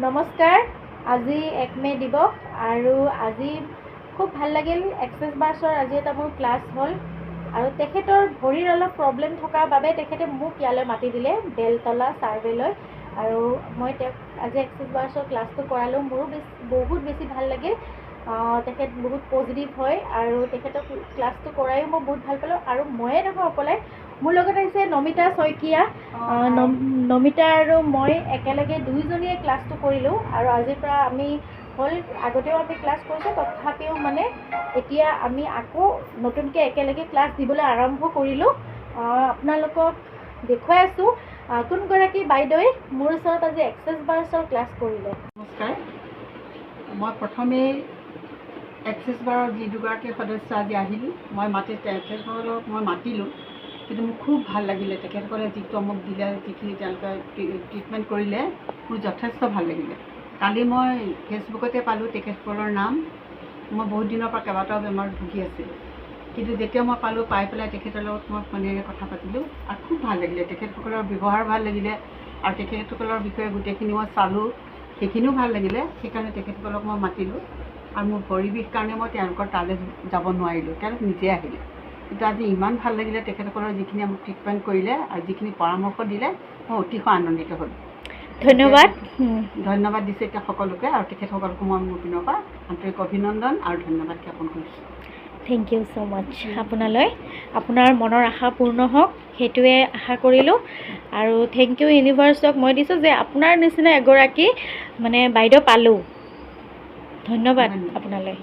নমস্কাৰ। আজি 1 মে দিৱস আৰু আজি খুব ভাল লাগিল। এক্সেছ বাৰ্ছৰ আজি এটা মোৰ ক্লাছ হ'ল আৰু তেখেতৰ ভৰিৰ অলপ প্ৰব্লেম থকাৰ বাবে তেখেতে মোক ইয়ালৈ মাতি দিলে বেলতলা ছাৰ্ভেলৈ আৰু মই তেওঁক আজি এক্সেছ বাৰ্ছৰ ক্লাছটো কৰালোঁ। মোৰো বহুত বেছি ভাল লাগিল। তেখেত বহুত পজিটিভ হয় আৰু তেখেতক ক্লাছটো কৰায়ো মই বহুত ভাল পালোঁ আৰু ময়ে নহয় অকলে, মোৰ লগত আহিছে নমিতা শইকীয়া। নমিতা আৰু মই একেলগে দুইজনীয়ে ক্লাছটো কৰিলোঁ আৰু আজিৰ পৰা আমি হ'ল আগতেও আমি ক্লাছ কৰিছোঁ, তথাপিও মানে এতিয়া আমি আকৌ নতুনকৈ একেলগে ক্লাছ দিবলৈ আৰম্ভ কৰিলোঁ। আপোনালোকক দেখুৱাই আছোঁ কোনগৰাকী বাইদেৱে মোৰ ওচৰত আজি এক্সেছ বাৰ্ছৰ ক্লাছ কৰিলে। নমস্কাৰ। মই প্ৰথমে এক্সেছ বাৰৰ যি দুগৰাকী সদস্য আজি আহিল, মই তেখেতসকলক মই মাতিলোঁ, কিন্তু মোক খুব ভাল লাগিলে। তেখেতসকলে যিটো মোক দিলে, যিখিনি তেওঁলোকে ট্ৰিটমেণ্ট কৰিলে, মোৰ যথেষ্ট ভাল লাগিলে। কালি মই ফেচবুকতে পালোঁ তেখেতসকলৰ নাম। মই বহুত দিনৰ পৰা কেইবাটাও বেমাৰত ভুগি আছিলোঁ, কিন্তু যেতিয়া মই পাই পেলাই তেখেতৰ লগত মই ফোনেৰে কথা পাতিলোঁ আৰু খুব ভাল লাগিলে। তেখেতসকলৰ ব্যৱহাৰ ভাল লাগিলে আৰু তেখেতসকলৰ বিষয়ে গোটেইখিনি মই চালোঁ, সেইখিনিও ভাল লাগিলে। সেইকাৰণে তেখেতসকলক মই মাতিলোঁ আৰু মোৰ ভৰি বিষ কাৰণে মই তেওঁলোকৰ তালৈ যাব নোৱাৰিলোঁ, তেওঁলোক নিজে আহিলে। কিন্তু আজি ইমান ভাল লাগিলে তেখেতসকলৰ যিখিনি আমাক ট্ৰিটমেণ্ট কৰিলে আৰু যিখিনি পৰামৰ্শ দিলে, মই অতিশয় আনন্দিত হ'লোঁ। ধন্যবাদ দিছোঁ এতিয়া সকলোকে আৰু তেখেতসকলকো মই মোৰ পিনৰ পৰা আন্তৰিক অভিনন্দন আৰু ধন্যবাদ জ্ঞাপন কৰিছোঁ। থেংক ইউ ছ' মাছ আপোনালৈ। আপোনাৰ মনৰ আশা পূৰ্ণ হওক সেইটোৱে আশা কৰিলোঁ আৰু থেংক ইউ ইউনিভাৰ্ছক মই দিছোঁ যে আপোনাৰ নিচিনা এগৰাকী মানে বাইদেউ পালোঁ। ধন্যবাদ আপোনালৈ।